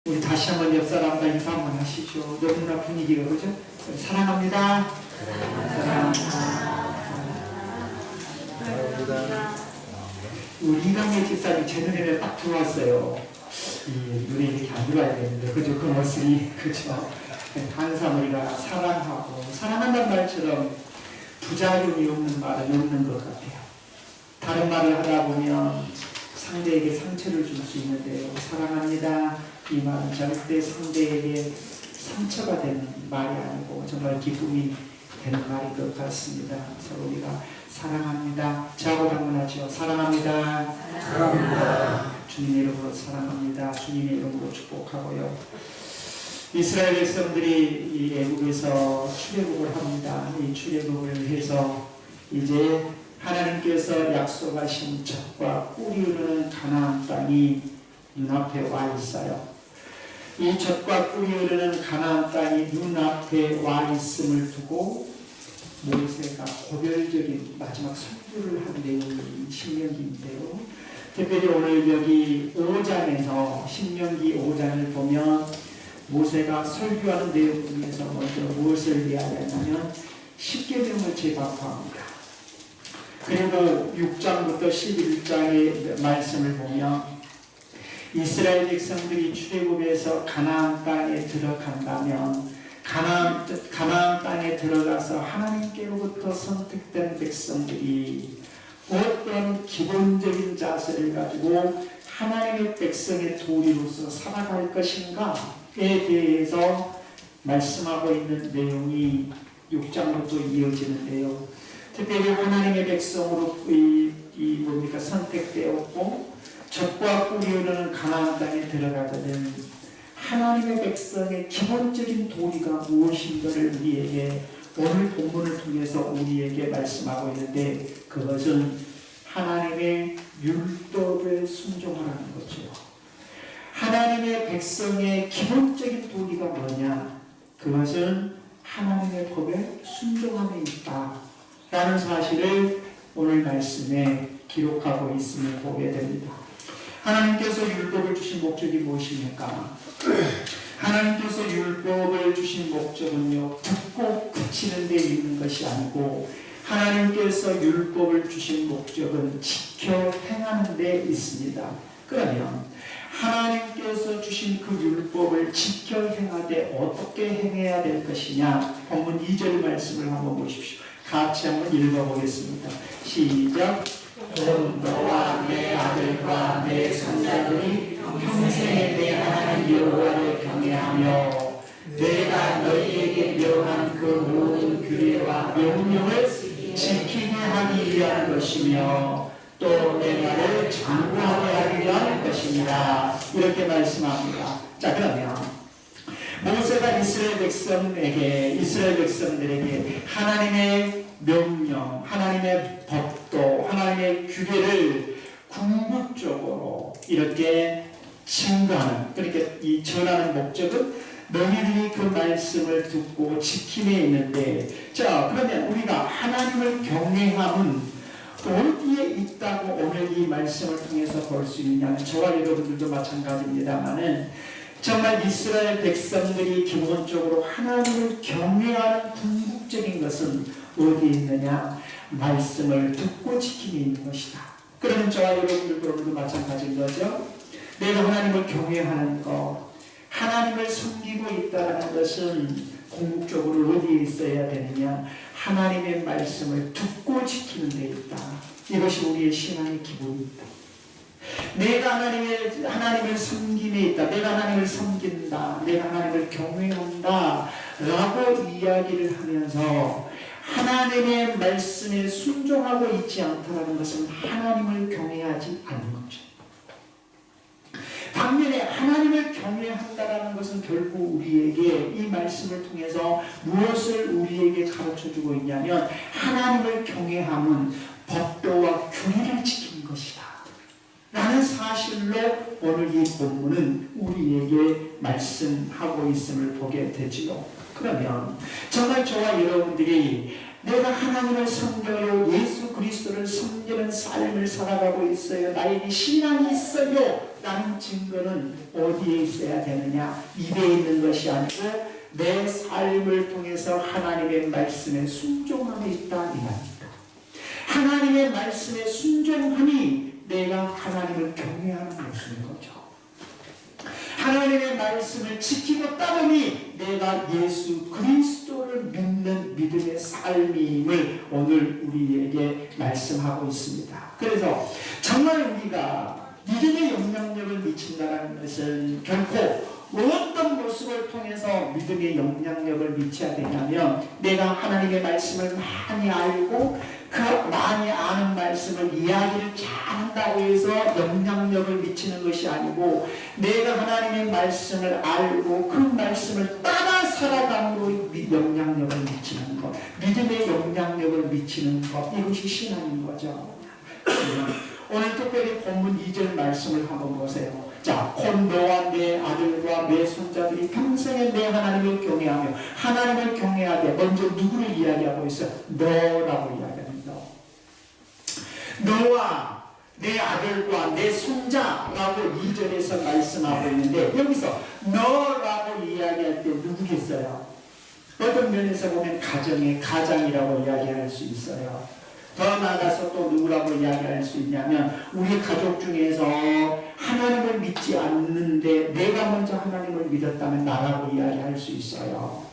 우리 다시 한번 옆 사람과 인사 한번 하시죠. 너무나 분위기가 그죠? 사랑합니다. 사랑합니다. 우리 이강의 집사님 제 눈에 딱 들어왔어요. 이 눈에 이렇게 안 들어와야 되는데 그죠? 그 모습이 그죠? 항상 우리가 사랑하고 사랑한다는 말처럼 부작용이 없는 말은 없는 것 같아요. 다른 말을 하다 보면 상대에게 상처를 줄 수 있는데요. 사랑합니다. 이 말은 절대 상대에게 상처가 되는 말이 아니고 정말 기쁨이 되는 말인 것 같습니다. 서로 우리가 사랑합니다. 저하고 방문하죠. 사랑합니다. 사랑합니다. 주님의 이름으로 사랑합니다. 주님의 이름으로 축복하고요. 이스라엘 백성들이 이 애국에서 출애굽을 합니다. 이 출애굽을 해서 이제 하나님께서 약속하신 젖과 꿀이 흐르는 가나안 땅이 눈앞에 와 있어요. 이 젖과 꿀이 흐르는 가나안 땅이 눈앞에 와 있음을 두고 모세가 고별적인 마지막 설교를 한 내용이 신명기인데요. 특별히 오늘 여기 5장에서 신명기 5장을 보면 모세가 설교하는 내용 중에서 먼저 무엇을 이야기하냐면 십계명을 재박합니다. 그리고 6장부터 11장의 말씀을 보면 이스라엘 백성들이 출애굽해서 가나안 땅에 들어간다면 가나안 땅에 들어가서 하나님께로부터 선택된 백성들이 어떤 기본적인 자세를 가지고 하나님의 백성의 도리로서 살아갈 것인가에 대해서 말씀하고 있는 내용이 6장부터 이어지는데요. 특별히 하나님의 백성으로 선택되었고 젖과 꿀이 흐르는 가나안 땅에 들어가거든 하나님의 백성의 기본적인 도리가 무엇인가를 우리에게 오늘 본문을 통해서 우리에게 말씀하고 있는데 그것은 하나님의 율법에 순종하라는 거죠. 하나님의 백성의 기본적인 도리가 뭐냐? 그것은 하나님의 법에 순종함에 있다 라는 사실을 오늘 말씀에 기록하고 있음을 보게 됩니다. 하나님께서 율법을 주신 목적이 무엇입니까? 하나님께서 율법을 주신 목적은요, 듣고 그치는 데 있는 것이 아니고 하나님께서 율법을 주신 목적은 지켜 행하는 데 있습니다. 그러면 하나님께서 주신 그 율법을 지켜 행하되 어떻게 행해야 될 것이냐? 본문 2절 말씀을 한번 보십시오. 같이 한번 읽어보겠습니다. 시작. 너와 내 아들과 내 손자들이 평생에 내 하나님 여호와를 경외하며 내가 너희에게 명한 그 모든 규례와 명령을 지키게 하기 위한 것이며 또 내 말을 장구하게 하기 위한 것입니다. 이렇게 말씀합니다. 자, 그러면 모세가 이스라엘 백성들에게 하나님의 명령, 하나님의 법도, 하나님의 규례를 궁극적으로 이렇게 증거하는, 그러니까 이 전하는 목적은 너희들이 그 말씀을 듣고 지킴에 있는데, 자, 그러면 우리가 하나님을 경외함은 어디에 있다고 오늘 이 말씀을 통해서 볼 수 있느냐면 저와 여러분들도 마찬가지입니다만은 정말 이스라엘 백성들이 기본적으로 하나님을 경외하는 궁극적인 것은 어디에 있느냐? 말씀을 듣고 지킴에 있는 것이다. 그러면 저와 여러분들도 마찬가지인 거죠. 내가 하나님을 경외하는 것, 하나님을 섬기고 있다는 것은 궁극적으로 어디에 있어야 되느냐? 하나님의 말씀을 듣고 지키는 데 있다. 이것이 우리의 신앙의 기본입니다. 내가 하나님을 섬김에 있다. 내가 하나님을 섬긴다. 내가 하나님을 경외한다. 라고 이야기를 하면서 하나님의 말씀에 순종하고 있지 않다는 것은 하나님을 경외하지 않는 거죠. 반면에 하나님을 경외한다는 것은 결국 우리에게 이 말씀을 통해서 무엇을 우리에게 가르쳐주고 있냐면 하나님을 경외함은 법도와 규례를 지키는 것이다 라는 사실로 오늘 이 본문은 우리에게 말씀하고 있음을 보게 되지요. 그러면 정말 저와 여러분들이 내가 하나님을 섬겨요, 예수 그리스도를 섬기는 삶을 살아가고 있어요. 나에게 신앙이 있어요. 라는 증거는 어디에 있어야 되느냐? 입에 있는 것이 아니고 내 삶을 통해서 하나님의 말씀에 순종함이 있다 이 말입니다. 하나님의 말씀에 순종함이 내가 하나님을 경외하는 모습인 거죠. 하나님의 말씀을 지키고 따르니 내가 예수 그리스도를 믿는 믿음의 삶임을 오늘 우리에게 말씀하고 있습니다. 그래서 정말 우리가 믿음의 영향력을 미친다는 것은 결코 어떤 모습을 통해서 믿음의 영향력을 미쳐야 되냐면 내가 하나님의 말씀을 많이 알고 그 많이 아는 말씀을 이야기를 잘한다고 해서 영향력을 미치는 것이 아니고 내가 하나님의 말씀을 알고 그 말씀을 따라 살아감으로 영향력을 미치는 것, 믿음의 영향력을 미치는 것, 이것이 신앙인 거죠. 오늘 특별히 본문 2절 말씀을 한번 보세요. 자, 곧 너와 내 아들과 내 손자들이 평생에 내 하나님을 경외하며 하나님을 경외하되 먼저 누구를 이야기하고 있어요? 너라고 이야기합니다. 너와 내 아들과 내 손자라고 2절에서 말씀하고 있는데 여기서 너라고 이야기할 때 누구겠어요? 어떤 면에서 보면 가장이라고 이야기할 수 있어요. 더 나아가서 또 누구라고 이야기할 수 있냐면 우리 가족 중에서 하나님을 믿지 않는데 내가 먼저 하나님을 믿었다면 나라고 이야기할 수 있어요.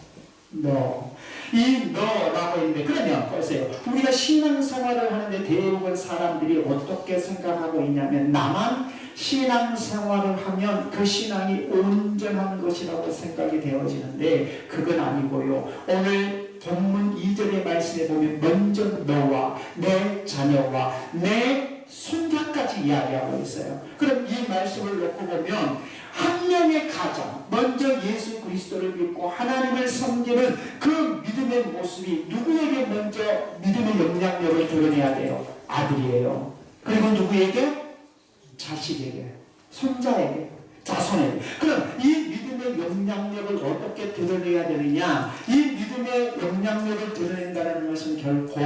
이 너라고 했는데 그러면 보세요. 우리가 신앙생활을 하는데 대부분 사람들이 어떻게 생각하고 있냐면 나만 신앙생활을 하면 그 신앙이 온전한 것이라고 생각이 되어지는데 그건 아니고요. 오늘 본문 2절의 말씀에 보면 먼저 너와 내 자녀와 내 손자까지 이야기하고 있어요. 그럼 이 말씀을 놓고 보면 한 명의 가장 먼저 예수 그리스도를 믿고 하나님을 섬기는 그 믿음의 모습이 누구에게 먼저 믿음의 영향력을 드러내야 돼요? 아들이에요. 그리고 누구에게? 자식에게, 손자에게, 자손에게. 그럼 이 믿음의 영향력을 어떻게 드러내야 되느냐? 이 믿음의 영향력을 드러낸다는 것은 결코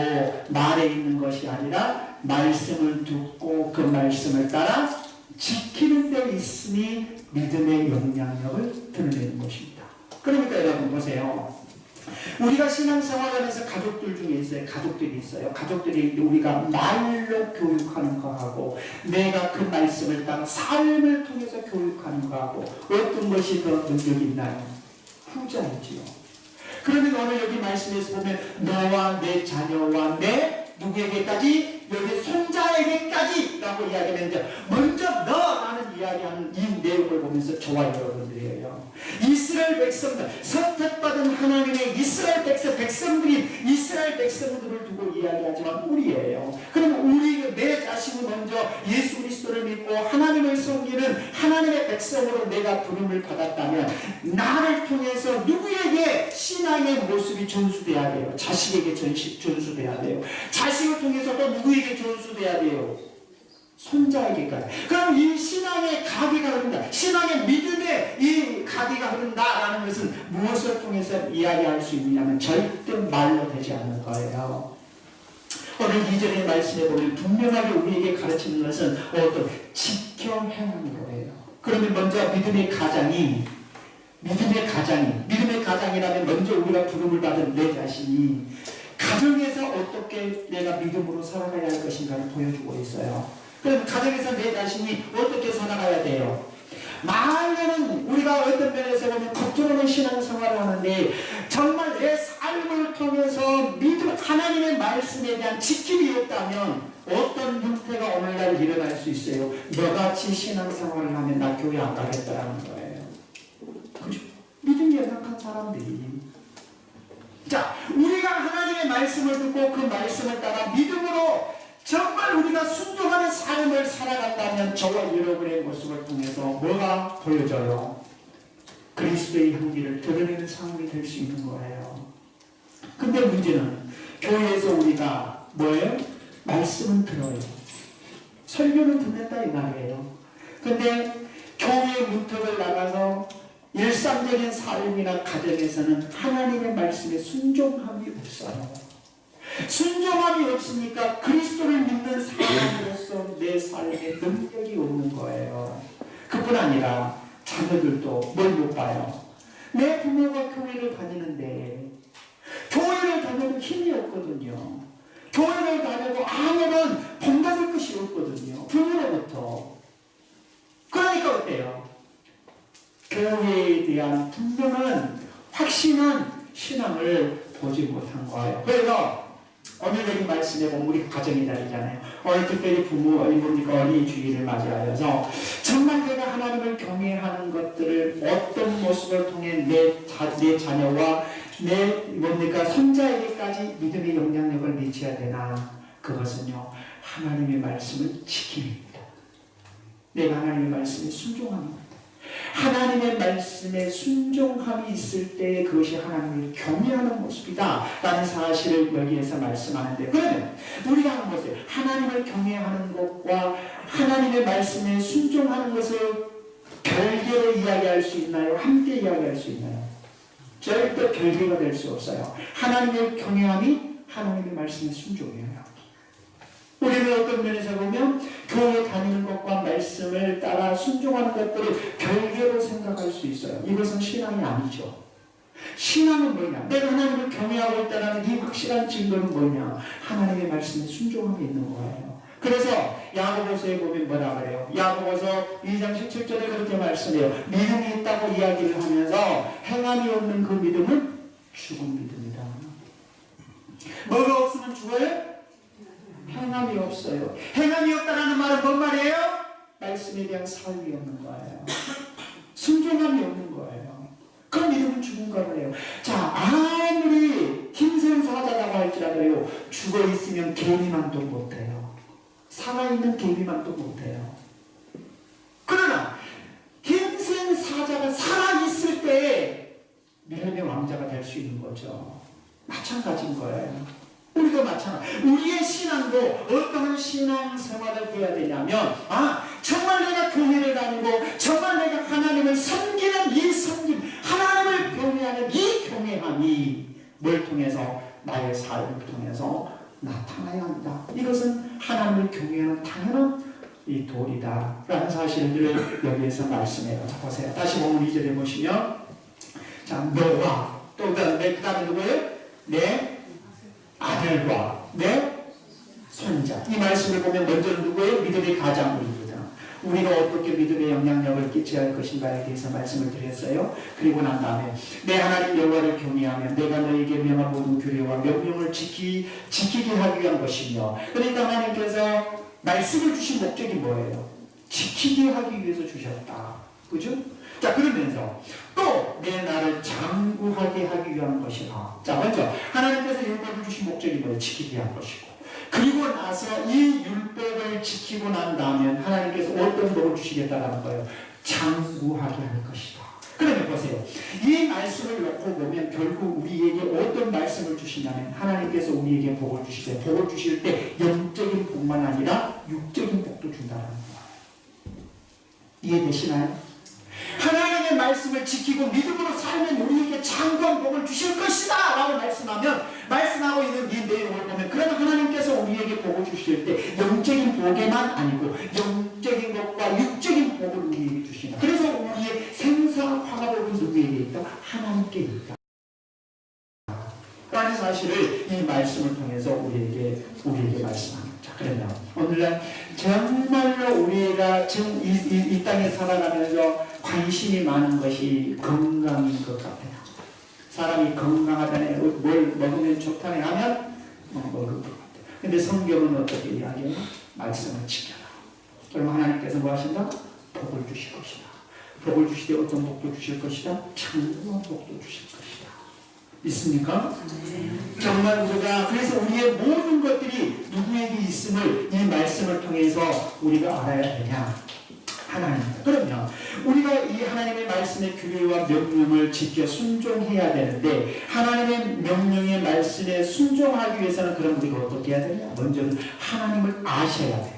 말에 있는 것이 아니라 말씀을 듣고 그 말씀을 따라 지키는 데 있으니 믿음의 영향력을 드러내는 것입니다. 그러니까 여러분 보세요. 우리가 신앙생활하면서 가족들 중에 있어요. 가족들이 있어요. 가족들이 우리가 말로 교육하는 거하고 내가 그 말씀을 따라 삶을 통해서 교육하는 거하고 어떤 것이 더 능력이 있나요? 후자이지요. 그러면 오늘 여기 말씀에서 보면 너와 내 자녀와 내 누구에게까지? 여기 손자에게까지 라고 이야기하는데 먼저 너라는 이야기하는 이 내용을 보면서 저와 여러분들이에요. 이스라엘 백성들, 선택받은 하나님의 이스라엘 백성들이 이스라엘 백성들을 두고 이야기하지만 우리예요. 그럼 우리 내 자신이 먼저 예수 그리스도를 믿고 하나님을 섬기는 하나님의 백성으로 내가 부름을 받았다면 나를 통해서 누구에게 신앙의 모습이 전수돼야 돼요? 자식에게 전수돼야 돼요. 자식을 통해서 또 누구에게 전수돼야 돼요? 손자에게까지. 그럼 이 신앙의 가비가 흐른다. 신앙의 믿음의 이 가비가 흐른다라는 것은 무엇을 통해서 이야기할 수 있느냐면 절대 말로 되지 않는 거예요. 오늘 2절의 말씀에 보면 분명하게 우리에게 가르치는 것은 어떤 지켜 행하는 거예요. 그러면 먼저 믿음의 가장이라면 먼저 우리가 부름을 받은 내 자신이 가정에서 어떻게 내가 믿음으로 살아가야 할 것인가를 보여주고 있어요. 그럼 가정에서 내 자신이 어떻게 살아가야 돼요? 말로는 우리가 어떤 면에서 보면 겉으로는 신앙생활을 하는데 정말 내 삶을 통해서 믿음 하나님의 말씀에 대한 지킴이 없다면 어떤 형태가 오늘날 일어날 수 있어요? 너같이 신앙생활을 하면 나 교회 안 가겠다라는 거예요. 그죠? 믿음이 연약한 사람들이. 자, 우리가 하나님의 말씀을 듣고 그 말씀을 따라 믿음으로 정말 우리가 순종하는 삶을 살아간다면 저와 여러분의 모습을 통해서 뭐가 보여져요? 그리스도의 향기를 드러내는 삶이 될 수 있는 거예요. 근데 문제는 교회에서 우리가 뭐예요? 말씀은 들어요. 설교는 듣는다 이 말이에요. 근데 교회 문턱을 나가서 일상적인 삶이나 가정에서는 하나님의 말씀에 순종함이 없어요. 순종함이 없으니까 그리스도를 믿는 사람으로서 말씀에 능력이 없는 거예요. 그뿐 아니라 자녀들도 뭘 못 봐요. 내 부모가 교회를 다니는데 교회를 다녀도 힘이 없거든요. 교회를 다녀도 아무런 본받을 것이 없거든요. 부모로부터. 그러니까 어때요? 교회에 대한 분명한 확신한 신앙을 보지 못한 거예요. 그래서 오늘 여기 말씀에 보면 우리 가정이 다르잖아요. 오늘 특별히 부모, 어린이 주일을 맞이하여서 정말 내가 하나님을 경외하는 것들을 어떤 모습을 통해 내 자녀와 내 손자에게까지 믿음의 영향력을 미쳐야 되나? 그것은요, 하나님의 말씀을 지킴입니다. 내가 하나님의 말씀에 순종합니다. 하나님의 말씀에 순종함이 있을 때 그것이 하나님을 경외하는 모습이다 라는 사실을 여기에서 말씀하는데, 그러면 우리가 하는 것을 하나님을 경외하는 것과 하나님의 말씀에 순종하는 것을 별개로 이야기할 수 있나요? 함께 이야기할 수 있나요? 절대 별개가 될 수 없어요. 하나님의 경외함이 하나님의 말씀에 순종이에요. 우리는 어떤 면에서 보면 교회 다니는 것과 말씀을 따라 순종하는 것들을 별개로 생각할 수 있어요. 이것은 신앙이 아니죠. 신앙은 뭐냐? 내가 하나님을 경외하고 있다는 이 확실한 증거는 뭐냐? 하나님의 말씀에 순종함이 있는 거예요. 그래서 야고보서에 보면 뭐라 그래요? 야고보서 2장 17절에 그렇게 말씀해요. 믿음이 있다고 이야기를 하면서 행함이 없는 그 믿음은 죽은 믿음이다. 뭐가 없으면 죽어요? 행함이 없어요. 행함이 없다는 말은 뭔 말이에요? 말씀에 대한 사울이 없는 거예요. 순종함이 없는 거예요. 그 믿음은 죽은 거예요. 자, 아무리 김생사자라고 할지라도요, 죽어 있으면 개미만도 못해요. 살아있는 개미만도 못해요. 그러나 김생사자가 살아있을 때 믿음의 왕자가 될 수 있는 거죠. 마찬가지인 거예요. 우리도 마찬가지. 우리의 신앙도 어떠한 신앙 생활을 해야 되냐면, 정말 내가 교회를 다니고 정말 내가 하나님을 섬기는 이 섬김, 하나님을 경외하는 이 경외함이 뭘 통해서? 나의 삶을 통해서 나타나야 한다. 이것은 하나님을 경외하는 당연한 이 도리다 라는 사실을 여기에서 말씀해요. 자, 보세요. 다시 보면 2절에 보시면, 자, 너와 또 그 다음에 누구예요? 내 아들과 내 손자. 이 말씀을 보면 먼저는 누구예요? 믿음의 가장입니다. 우리가 어떻게 믿음의 영향력을 끼쳐야 할 것인가에 대해서 말씀을 드렸어요. 그리고 난 다음에 내 하나님 여호와를 경외하면 내가 너에게 명한 모든 규례와 명령을 지키게 하기 위한 것이며, 그러니까 하나님께서 말씀을 주신 목적이 뭐예요? 지키게 하기 위해서 주셨다. 그죠? 자, 그러면서 또 내 나를 장구하게 하기 위한 것이다. 자, 먼저 하나님께서 율법을 주신 목적이 뭐예요? 지키게 한 것이고, 그리고 나서 이 율법을 지키고 난 다음에 하나님께서 어떤 복을 주시겠다라는 거예요? 장구하게 할 것이다. 그러면 보세요. 이 말씀을 놓고 보면 결국 우리에게 어떤 말씀을 주시냐면, 하나님께서 우리에게 복을 주실 때, 복을 주실 때 영적인 복만 아니라 육적인 복도 준다는 거예요. 이해되시나요? 하나님의 말씀을 지키고 믿음으로 살면 우리에게 장구한 복을 주실 것이다 라고 말씀하고 있는 이 내용을 보면, 그러면 하나님께서 우리에게 복을 주실 때 영적인 복에만 아니고 영적인 것과 육적인 복을 우리에게 주시나. 그래서 우리의 생사 화합은 누구에게 있다? 하나님께 있다 라는 사실을 이 말씀을 통해서 우리에게 말씀합니다. 자, 그러면 오늘날 정말로 우리가 지금 이 땅에 살아가면서 관심이 많은 것이 건강인 것 같아요. 사람이 건강하다네, 뭘 먹으면 좋다네 하면 먹을 것 같아요. 근데 성경은 어떻게 이야기해요? 말씀을 지켜라. 그러면 하나님께서 뭐 하신다? 복을 주실 것이다. 복을 주실 때 어떤 복도 주실 것이다? 장구한 복도 주실 것이다. 있습니까? 정말 그래서 우리의 모든 것들이 누구에게 있음을 이 말씀을 통해서 우리가 알아야 되냐? 하나님입니다. 그러면 우리가 이 하나님의 말씀의 규례와 명령을 지켜 순종해야 되는데, 하나님의 명령의 말씀에 순종하기 위해서는 그럼 우리가 어떻게 해야 되냐? 먼저는 하나님을 아셔야 돼요.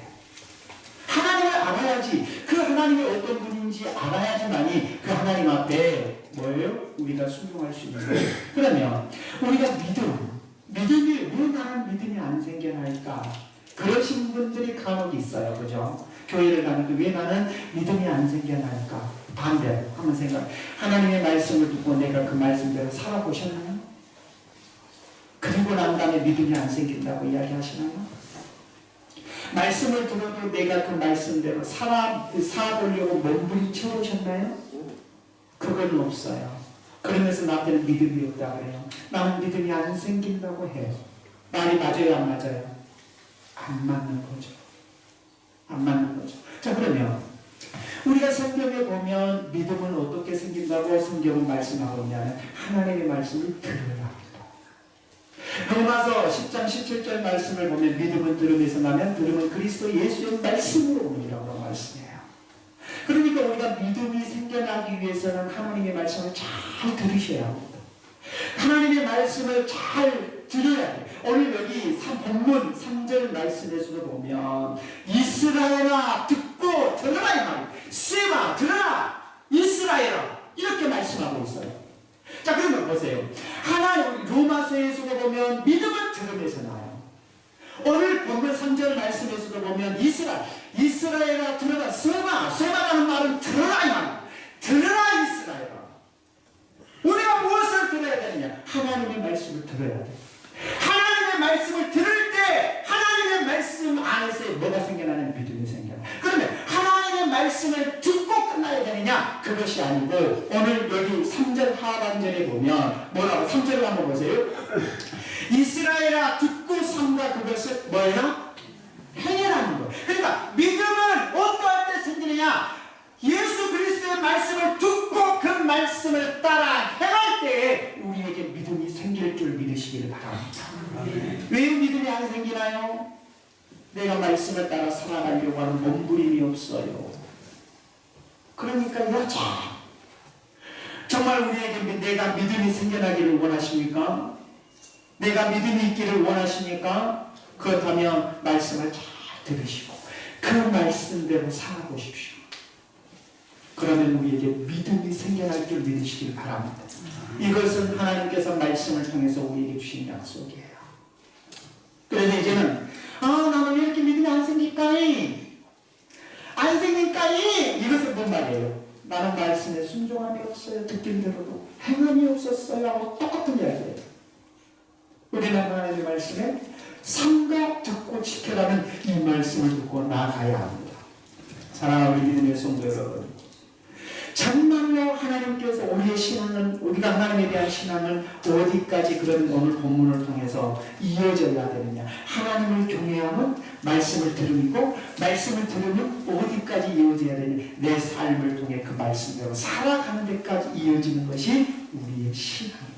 하나님을 알아야지, 그 하나님이 어떤 분인지 알아야지만이 그 하나님 앞에 뭐예요? 우리가 순종할 수 있는 거예요. 그러면 우리가 믿음이 왜 나는 믿음이 안 생겨날까? 그러신 분들이 간혹 있어요. 그죠? 교회를 가는데 왜 나는 믿음이 안 생겨나니까? 반대로 한번 생각. 하나님의 말씀을 듣고 내가 그 말씀대로 살아보셨나요? 그리고 난 다음에 믿음이 안 생긴다고 이야기하시나요? 말씀을 들어도 내가 그 말씀대로 살아보려고 몸부림쳐 오셨나요? 그건 없어요. 그러면서 나한테는 믿음이 없다고 해요. 나는 믿음이 안 생긴다고 해요. 말이 맞아요, 안 맞아요? 안 맞는 거죠. 안 맞는 거죠. 자, 그러면 우리가 성경에 보면 믿음은 어떻게 생긴다고 성경은 말씀하고 있냐면 하나님의 말씀을 들으라. 로마서 10장 17절 말씀을 보면 믿음은 들음에서 나면 들음은 그리스도 예수의 말씀으로 오니라고 말씀해요. 그러니까 우리가 믿음이 생겨나기 위해서는 하나님의 말씀을 잘 들으셔야 합니다. 하나님의 말씀을 잘 들어야 돼요. 오늘 여기 본문 3절 말씀에서도 보면 이스라엘아 듣고 들어라 이 말이에요. 세마 들어라 이스라엘아 이렇게 말씀하고 있어요. 자, 그러면 보세요. 하나님 로마서에서도 보면 믿음은 들음에서 나요. 오늘 본문 3절 말씀에서도 보면 이스라엘아 들어라. 세마라는 말은 들어라 이 말. 들어라 이스라엘아. 우리가 무엇을 들어야 되느냐? 하나님의 말씀을 들어야 돼. 하나님의 말씀을 들을 때 하나님의 말씀 안에서 뭐가 생겨나는 믿음이 생겨나. 그러면 하나님의 말씀을 듣고 끝나야 되느냐? 그것이 아니고 오늘 여기 3절 하반절에 보면 뭐라고? 3절을 한번 보세요. 이스라엘아 듣고 삼가 그것을 뭐예요? 행해라는 거. 그러니까 믿음은 어떠할 때 생기느냐? 예수 그리스도의 말씀을 듣고 그 말씀을 따라 행할 때 우리에게 믿음이 생길 줄 믿으시기를 바랍니다. 왜 믿음이 안 생기나요? 내가 말씀을 따라 살아가려고 하는 몸부림이 없어요. 그러니까 여자 정말 우리에게 내가 믿음이 생겨나기를 원하십니까? 내가 믿음이 있기를 원하십니까? 그렇다면 말씀을 잘 들으시고 그 말씀대로 살아보십시오. 그러면 우리에게 믿음이 생겨날 줄 믿으시길 바랍니다. 이것은 하나님께서 말씀을 통해서 우리에게 주신 약속이에요. 그래서 이제는 나는 왜 이렇게 믿음이 안 생길까이? 안 생길까이? 이것은 뭔 말이에요? 나는 말씀에 순종함이 없어요. 듣긴 들어도 행함이 없었어요 하고 똑같은 이야기예요. 우리는 하나님의 말씀에 삼가 듣고 지켜가는 이 말씀을 듣고 나아가야 합니다. 사랑하는 우리 믿음의 성도 여러분, 정말로 하나님께서 우리의 신앙은, 우리가 하나님에 대한 신앙은 어디까지 그런 오늘 본문을 통해서 이어져야 되느냐? 하나님을 경외함은 말씀을 들음이고, 말씀을 들으면 어디까지 이어져야 되느냐? 내 삶을 통해 그 말씀대로 살아가는 데까지 이어지는 것이 우리의 신앙입니다.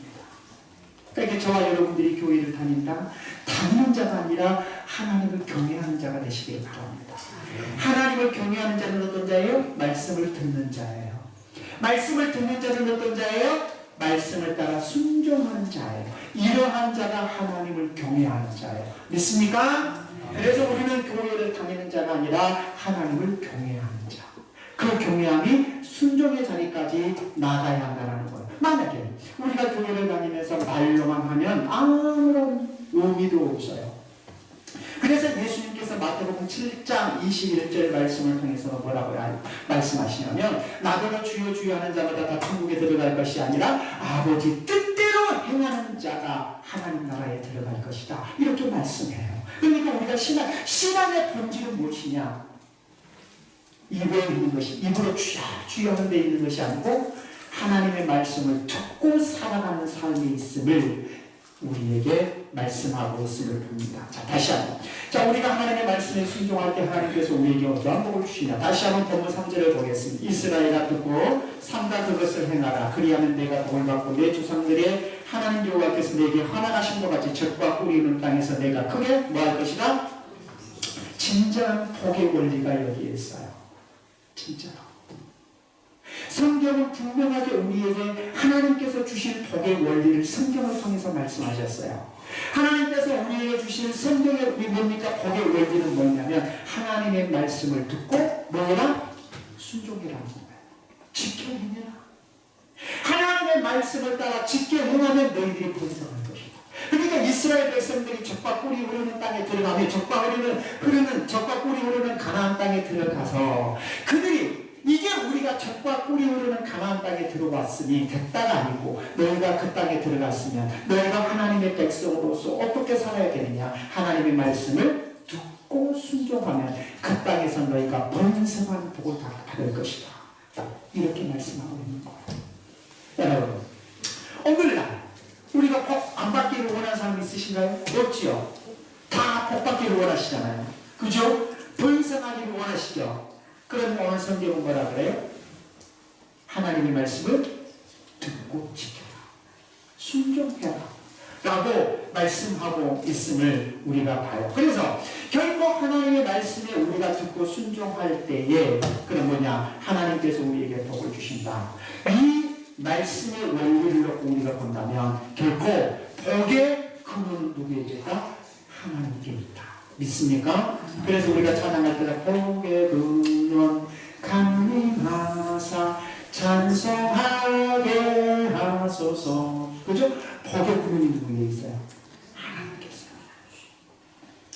그러니까 저와 여러분들이 교회를 다니는 자가 아니라 하나님을 경외하는 자가 되시길 바랍니다. 하나님을 경외하는 자는 어떤 자예요? 말씀을 듣는 자예요. 말씀을 듣는 자는 어떤 자예요? 말씀을 따라 순종하는 자예요. 이러한 자가 하나님을 경외하는 자예요. 믿습니까? 그래서 우리는 교회를 다니는 자가 아니라 하나님을 경외하는 자. 그 경외함이 순종의 자리까지 나가야 한다는 거예요. 만약에 우리가 교회를 다니면서 말로만 하면 아무런 의미도 없어요. 그래서 예수님께서 마태복음 7장 21절 말씀을 통해서 뭐라고 말씀하시냐면 나더러 주여 주여 하는 자마다 다 천국에 들어갈 것이 아니라 아버지 뜻대로 행하는 자가 하나님 나라에 들어갈 것이다. 이렇게 말씀해요. 그러니까 우리가 신앙의 본질은 무엇이냐? 입에 있는 것이, 입으로 주여 주여 하는 데 있는 것이 아니고 하나님의 말씀을 듣고 살아가는 삶이 있음을 우리에게 말씀하고 있음을 봅니다. 자, 다시 한번. 자, 우리가 하나님의 말씀에 순종할 때 하나님께서 우리에게 어떠한 복을 주시냐. 다시 한번 본문 3절을 보겠습니다. 이스라엘아 듣고 삼가 그것을 행하라. 그리하면 내가 복을 받고 내 조상들의 하나님 여호와께서 내게 허락하신 것 같이 젖과 꿀이 있는 땅에서 내가 크게 뭐할 것이다? 진정한 복의 원리가 여기에 있어요. 진짜로. 성경은 분명하게 우리에게 하나님께서 주신 복의 원리를 성경을 통해서 말씀하셨어요. 하나님께서 우리에게 주신 성경의 뭡니까? 복의 원리는 뭐냐면 하나님의 말씀을 듣고 뭐라? 순종이라는 거예요. 지켜 행해라. 하나님의 말씀을 따라 지켜 행하면 너희들이 번성할 것이다. 그러니까 이스라엘 백성들이 젖과 꿀이 흐르는 땅에 들어가면 젖과 꿀이 흐르는 가나안 땅에 들어가서 그들이 이게 우리가 젖과 꿀이 흐르는 가나안 땅에 들어왔으니 됐다가 아니고 너희가 그 땅에 들어갔으면 너희가 하나님의 백성으로서 어떻게 살아야 되느냐 하나님의 말씀을 듣고 순종하면 그 땅에서 너희가 번성한 복을 다 받을 것이다. 이렇게 말씀하고 있는 거예요. 여러분 오늘날 우리가 복 안 받기를 원하는 사람 있으신가요? 없지요. 다 복 받기를 원하시잖아요. 그죠? 번성하기를 원하시죠. 그럼 오늘 성경은 뭐라 그래요? 하나님의 말씀을 듣고 지켜라. 순종해라. 라고 말씀하고 있음을 우리가 봐요. 그래서 결국 하나님의 말씀에 우리가 듣고 순종할 때에 그럼 뭐냐? 하나님께서 우리에게 복을 주신다. 이 말씀의 원리를 놓고 우리가 본다면 결코 복의 근원은 누구에게다? 하나님께 있다. 믿습니까? 그래서 우리가 찬양할 때는 복의 근원 강림하사 찬송하게 하소서. 그죠? 복의 근원이 누구에게 있어요?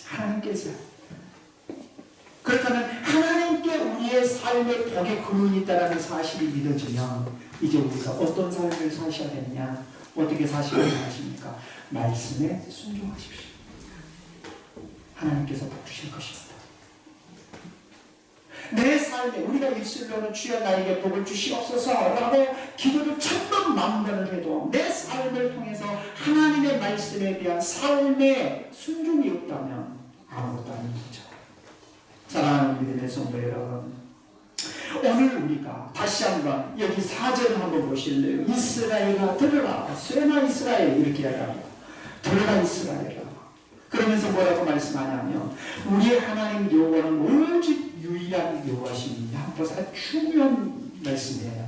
하나님께서요. 그렇다면 하나님께 우리의 삶의 복의 근원이 있다는 사실이 믿어지면 이제 우리가 어떤 삶을 사셔야 되느냐? 어떻게 사시면 하십니까? 말씀에 순종하십시오. 하나님께서 복 주실 것입니다. 내 삶에 우리가 입술로는 주여 나에게 복을 주시옵소서 라고 기도를 천번 만번을 해도 내 삶을 통해서 하나님의 말씀에 대한 삶의 순종이 없다면 아무것도 아닌 거죠. 사랑하는 믿음의 성도 여러분, 오늘 우리가 다시 한번 여기 사절을 한번 보실래요? 이스라엘아 들으라. 쇠나 이스라엘 이렇게 이야기합니다. 들으라 이스라엘아. 그러면서 뭐라고 말씀하냐면 우리의 하나님 여호와는 오직 유일한 여호와십니다. 보세요. 중요한 말씀이에요.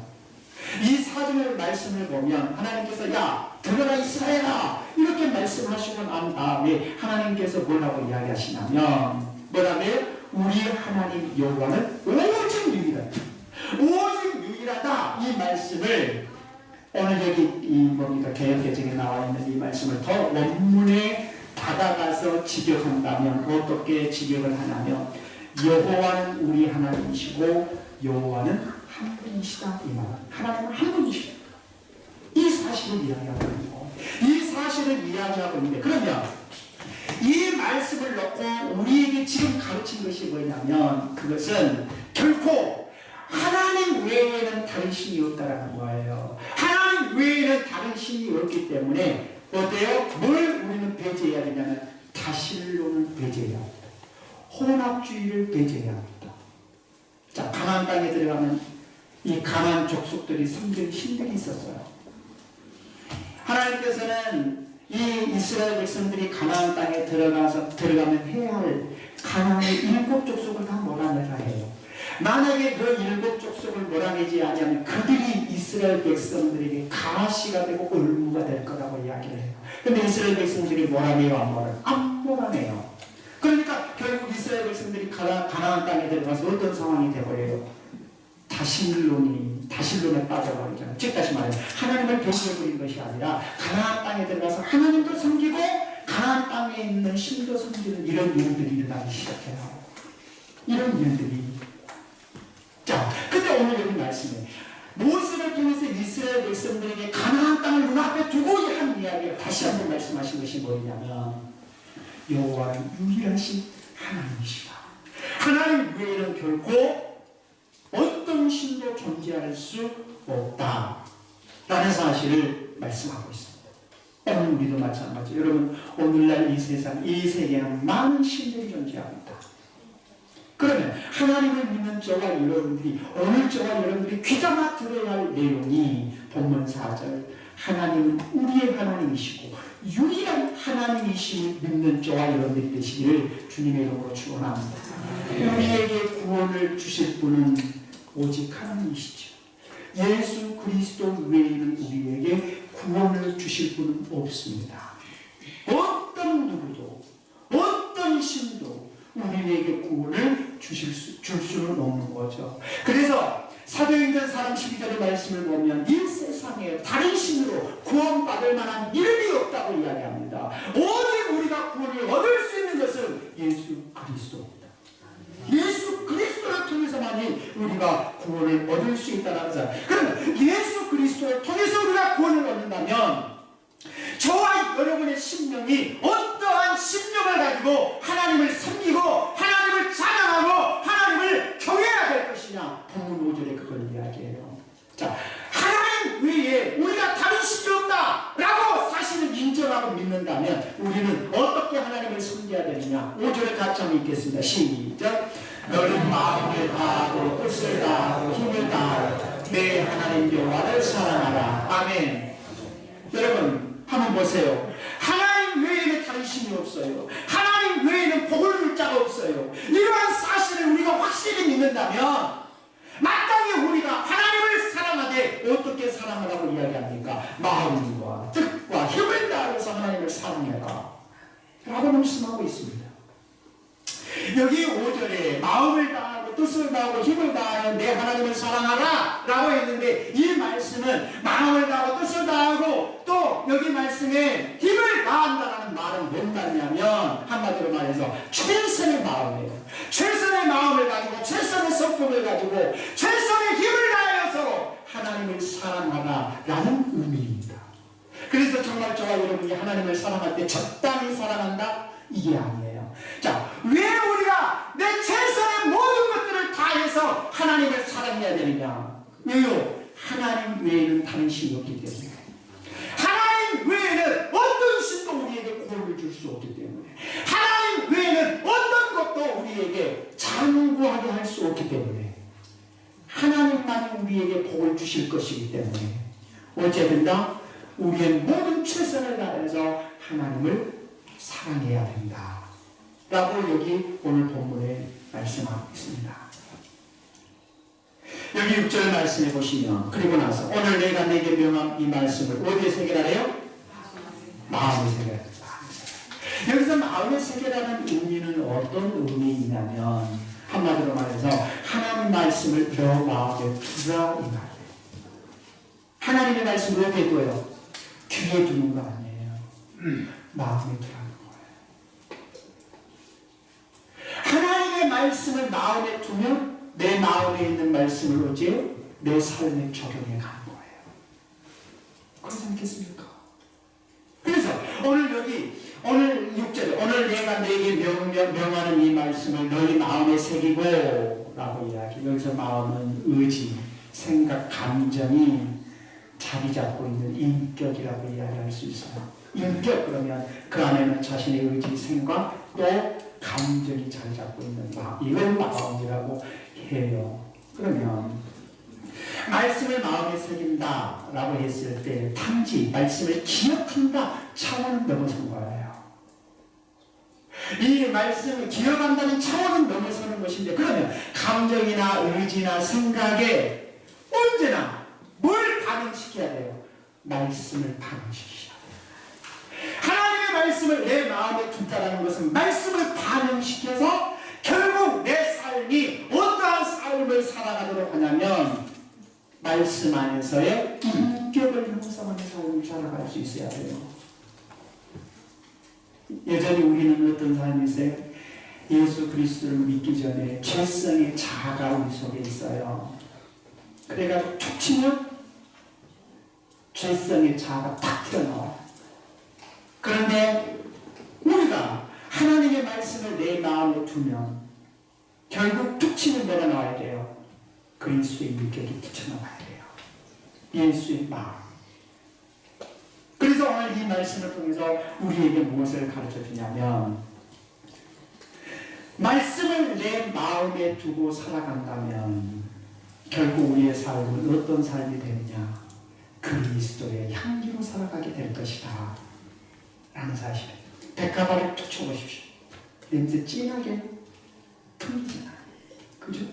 이 사절의 말씀을 보면 하나님께서 야 들어라 이스라엘아 이렇게 말씀하시고 난 다음에 하나님께서 뭐라고 이야기하시냐면 뭐라고요? 우리 하나님 여호와는 오직 유일하다. 오직 유일하다. 이 말씀을 오늘 여기 뭡니까 개역개정에 나와 있는 이 말씀을 더 원문에 받아가서 직역한다면 어떻게 직역을 하냐면 여호와는 우리 하나님이시고 여호와는 한 분이시다. 이 말은 하나님은 한 분이시다. 이 사실을 이야기하고 있는 거예요. 이 사실을 이야기하고 있는데 그러면 이 말씀을 놓고 우리에게 지금 가르친 것이 뭐냐면 그것은 결코 하나님 외에는 다른 신이 없다라는 거예요. 하나님 외에는 다른 신이 없기 때문에 어때요? 뭘 우리는 배제해야 되냐면 다신론을 배제해야 합니다. 혼합주의를 배제해야 합니다. 자, 가나안 땅에 들어가면 이 가나안 족속들이 섬기는 신들이 있었어요. 하나님께서는 이 이스라엘 백성들이 가나안 땅에 들어가면 해야 할 가나안의 7 족속을 다 몰아내라 해요. 만약에 그 7 족속을 몰아내지 않으면 그들이 이스라엘 백성들에게 가시가 되고 을무가 될 거라고 이야기를 해요. 근데 이스라엘 백성들이 몰아내요? 안 몰아내요. 그러니까 결국 이스라엘 백성들이 가나안 땅에 들어가서 어떤 상황이 되버려요? 다신론에 빠져버리잖아요. 즉 다시 말해 하나님을 배제해버린 것이 아니라 가나안 땅에 들어가서 하나님도 섬기고 가나안 땅에 있는 신도 섬기는 이런 일들이 일어나기 시작해요. 이런 일들이. 자, 근데 오늘 여기 말씀에 모세를 통해서 이스라엘 백성들에게 가나안 땅을 눈앞에 두고 한 이야기를 다시 한번 말씀하신 것이 뭐냐면 여호와는 유일하신 하나님이시다. 하나님 외에는 결코 어떤 신도 존재할 수 없다 라는 사실을 말씀하고 있습니다. 오늘 우리도 마찬가지. 여러분 오늘날 이 세상 이 세계는 많은 신들이 존재합니다. 그러면 하나님을 믿는 저와 여러분들이 오늘 저와 여러분들이 귀담아 들어야 할 내용이 본문 4절 하나님은 우리의 하나님이시고 유일한 하나님이심을 믿는 저와 여러분들이 되시기를 주님의 이름으로 축원합니다. 우리에게 구원을 주실 분은 오직 하나님이시죠. 예수 그리스도 외에는 우리에게 구원을 주실 분은 없습니다. 어떤 누구도 어떤 신도 우리에게 구원을 줄 수는 없는 거죠. 그래서 사도행전 4장 12절의 말씀을 보면 이 세상에 다른 신으로 구원받을 만한 이름이 없다고 이야기합니다. 오직 우리가 구원을 얻을 수 있는 것은 예수 그리스도입니다. 예수 그리스도를 통해서만이 우리가 구원을 얻을 수 있다는 것. 그러면 예수 그리스도를 통해서 우리가 구원을 얻는다면 저와 여러분의 심령이 어떠한 심령을 가지고 하나님을 섬기고 하나님을 찬양하고 하나님을 경외해야 될 것이냐, 본문 5절에 그걸 이야기해요. 자, 하나님 외에 우리가 다른 신이 없다 라고 사실을 인정하고 믿는다면 우리는 어떻게 하나님을 섬겨야 되느냐. 5절에 같이 한번 읽겠습니다. 시작. 너는 마음을 다하고 뜻을 다하고 힘을 다하고 내 하나님 여호와를 사랑하라. 아멘. 여러분 한번 보세요. 하나님 외에는 다른 신이 없어요. 하나님 외에는 복을 줄 자가 없어요. 이러한 사실을 우리가 확실히 믿는다면 마땅히 우리가 하나님을 사랑하되 어떻게 사랑하라고 이야기합니까? 마음과 뜻과 힘을 다해서 하나님을 사랑해라 라고 말씀하고 있습니다. 여기 5절에 마음을 다하고 뜻을 다하고 힘을 다하여 내 하나님을 사랑하라 라고 했는데, 이 말씀은 마음을 다하고 뜻을 다하고 또 여기 말씀에 힘을 다한다는 말은 뭔 말이냐면 한마디로 말해서 최선의 마음이에요. 최선의 마음을 가지고 최선의 성품을 가지고 최선의 힘을 다하여서 하나님을 사랑하라 라는 의미입니다. 그래서 정말 저와 여러분이 하나님을 사랑할 때 적당히 사랑한다? 이게 아니에요. 자, 왜 우리가 내 최선의 모든 것들을 다해서 하나님을 사랑해야 되느냐? 왜요? 하나님 외에는 다른 신이 없기 때문에. 하나님 외에는 어떤 신도 우리에게 구원을 줄 수 없기 때문에. 하나님 외에는 어떤 것도 우리에게 장구하게 할 수 없기 때문에. 하나님만이 우리에게 복을 주실 것이기 때문에 어쨌든다 우리의 모든 최선을 다해서 하나님을 사랑해야 된다 라고 여기 오늘 본문에 말씀하고 있습니다. 여기 6절 말씀해 보시면, 그리고 나서 오늘 내가 내게 명한 이 말씀을 어디에 새기라래요? 마음에 새기라. 여기서 마음에 새기라는 의미는 어떤 의미이냐면 한마디로 말해서 하나님 말씀을 너 마음에 두라 이 말이에요. 하나님의 말씀을 어디에 둬요? 귀에 두는 거 아니에요. 마음에 두라는 거예요. 하나님의 말씀을 마음에 두면 내 마음에 있는 말씀을 어찌 내 삶에 적용해 가는 거예요. 그렇지 않겠습니까? 그래서 오늘 6절에 오늘 내가 내게 명하는 이 말씀을 너희 마음에 새기고 라고 이야기. 여기서 마음은 의지, 생각, 감정이 자리 잡고 있는 인격이라고 이야기할 수 있어요. 인격 그러면 그 안에는 자신의 의지, 생각 또 감정이 자리 잡고 있는 마음, 이걸 마음이라고 해요. 그러면 말씀을 마음에 새긴다 라고 했을 때 단지 말씀을 기억한다 차원은 넘어선 거예요. 이 말씀을 기억한다는 차원은 넘어서는 것인데, 그러면 감정이나 의지나 생각에 언제나 뭘 반응시켜야 돼요? 말씀을 반응시키셔야 돼요. 하나님의 말씀을 내 마음에 둔다는 것은 말씀을 반응시켜서 결국 내 삶이 어떠한 삶을 살아가도록 하냐면 말씀 안에서의 인격을 형성하는 삶을 살아갈 수 있어야 돼요. 여전히 우리는 어떤 삶이세요? 예수 그리스도를 믿기 전에 죄성의 자아가 우리 속에 있어요. 그래가지고 툭 치면 죄성의 자아가 탁 튀어나와요. 그런데 우리가 하나님의 말씀을 내 마음에 두면 결국 툭 치면 뭐가 나와야 돼요? 그리스도의 인격이 붙여나와야 돼요. 예수의 마음. 그래서 오늘 이 말씀을 통해서 우리에게 무엇을 가르쳐 주냐면, 말씀을 내 마음에 두고 살아간다면 결국 우리의 삶은 어떤 삶이 되느냐? 그리스도의 향기로 살아가게 될 것이다 라는 사실을 백화발을 툭 쳐보십시오. 냄새 진하게 풍기잖아요. 그죠?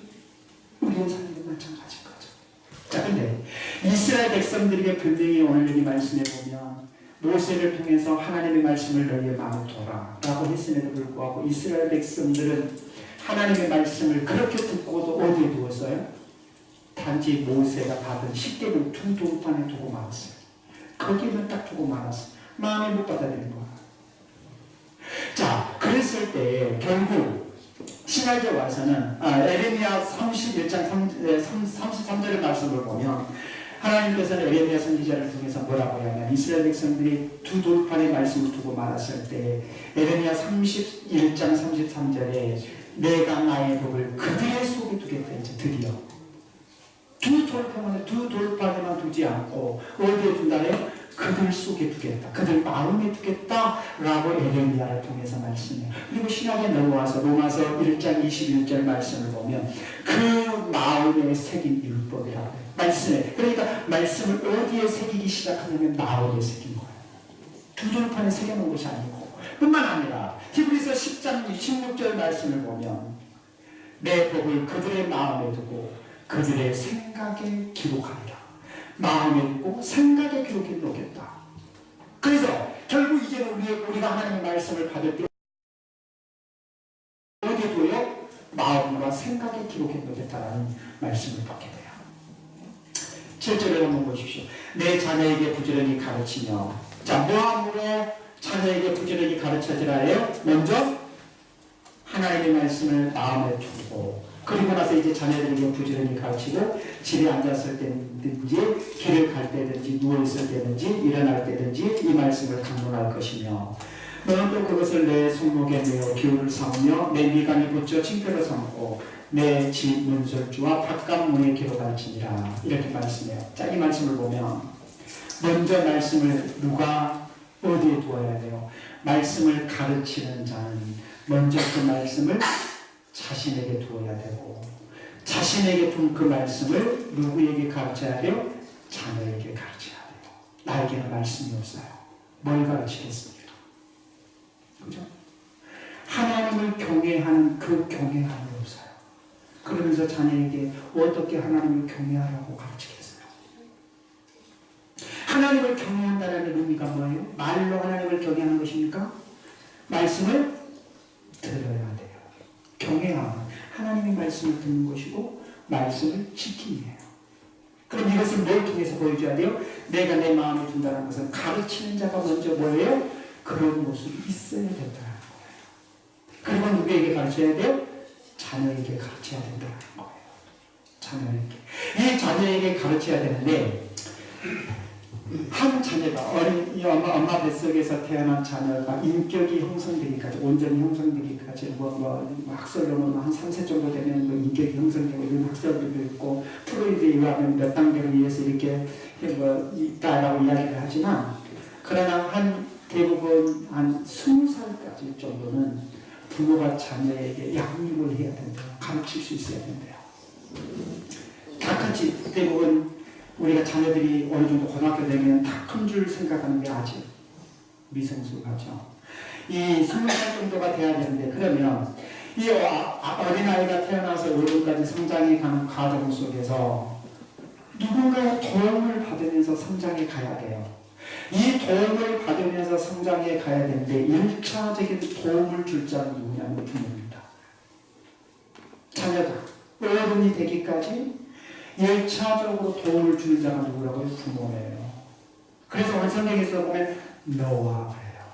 우리의 삶도 마찬가지인 거죠. 자, 근데 이스라엘 백성들에게 분명히 오늘 이 말씀에 보면 모세를 통해서 하나님의 말씀을 너희의 마음에 둬라 라고 했음에도 불구하고 이스라엘 백성들은 하나님의 말씀을 그렇게 듣고도 어디에 두었어요? 다 단지 모세가 받은 10개를 두 돌판에 두고 말았어요. 거기는 딱 두고 말았어요. 마음에 못 받아들인 거야. 자, 그랬을 때 결국 신약에 와서는 에레미야 31장 33절의 말씀을 보면 하나님께서는 에레미야 선지자를 통해서 뭐라고 하냐면 이스라엘 백성들이 두 돌판의 말씀을 두고 말았을 때 에레미야 31장 33절에 내가 나의 복을 그들의 속에 두겠다. 이제 드디어 두 돌판에만 두지 않고 어디에 둔다래요? 그들 속에 두겠다. 그들 마음에 두겠다라고 에레미야를 통해서 말씀해요. 그리고 신약에 넘어와서 로마서 1장 21절 말씀을 보면 그 마음에 새긴 율법이라고 해요. 말씀에. 그러니까 말씀을 어디에 새기기 시작하냐면 마음에 새긴 거예요. 두 돌판에 새겨놓은 것이 아니고 뿐만 아니라 히브리서 10장 16절 말씀을 보면 내 법을 그들의 마음에 두고 그들의 생각에 기록하리라. 마음에 두고 생각에 기록해 놓겠다. 그래서 결국 이제는 우리가 하나님의 말씀을 받을 때 어디에 두어요? 마음과 생각에 기록해 놓겠다라는 말씀을 받게 돼요. 7절을 한번 보십시오. 내 자녀에게 부지런히 가르치며. 자, 뭐함으로 자녀에게 부지런히 가르쳐주라 해요? 먼저 하나님의 말씀을 마음에 두고 그리고 나서 이제 자녀들에게 부지런히 가르치고 집에 앉았을 때든지 길을 갈 때든지 누워있을 때든지 일어날 때든지 이 말씀을 강론할 것이며 너는 또 그것을 내 손목에 메어 기울을 삼으며 내 미간에 붙여 징표로 삼고 내 집 문설주와 바깥문에 기록할지니라. 이렇게 말씀해요. 자, 이 말씀을 보면 먼저 말씀을 누가 어디에 두어야 돼요? 말씀을 가르치는 자는 먼저 그 말씀을 자신에게 두어야 되고 자신에게 둔 그 말씀을 누구에게 가르쳐야 돼요? 자녀에게 가르쳐야 돼요. 나에게는 말씀이 없어요. 뭘 가르치겠습니까? 그죠? 하나님을 경외하는 그 경외함이 없어요. 그러면서 자녀에게 어떻게 하나님을 경외하라고 가르치겠어요? 하나님을 경외한다는 의미가 뭐예요? 말로 하나님을 경외하는 것입니까? 말씀을 들어야 돼요. 경외함은 하나님의 말씀을 듣는 것이고 말씀을 지킴이에요. 그럼 이것을 뭘 통해서 보여줘야 돼요? 내가 내 마음에 둔다는 것은 가르치는 자가 먼저 뭐예요? 그런 모습이 있어야 된다는 거예요. 그리고 누구에게 가르쳐야 돼요? 자녀에게 가르쳐야 된다는 거예요. 자녀에게. 이 자녀에게 가르쳐야 되는데 한 자녀가 엄마 뱃속에서 태어난 자녀가 인격이 형성되기까지 온전히 형성되기까지 학설로는 한 3세 정도 되면 인격이 형성되고 이런 학설들도 있고 프로이드에 의하면 몇 단계를 위해서 이렇게 있다라고 이야기를 하지만 그러나 대부분 한 20살까지 정도는 부모가 자녀에게 양육을 해야 된대요. 가르칠 수 있어야 된대요. 다같이 대부분 우리가 자녀들이 어느 정도 고등학교 되면 다 큰 줄 생각하는 게 아직 미성숙하죠. 이 20살 정도가 돼야 되는데 그러면 이 어린아이가 태어나서 어른까지 성장해 가는 과정 속에서 누군가의 도움을 받으면서 성장해 가야 돼요. 이 도움을 받으면서 성장해 가야 되는데 1차적인 도움을 줄 자는 누구냐면 부모입니다. 자녀가 어른이 되기까지 1차적으로 도움을 주는 자가 누구라고요? 부모예요. 그래서 오늘 성경에서 보면 노아 그래요.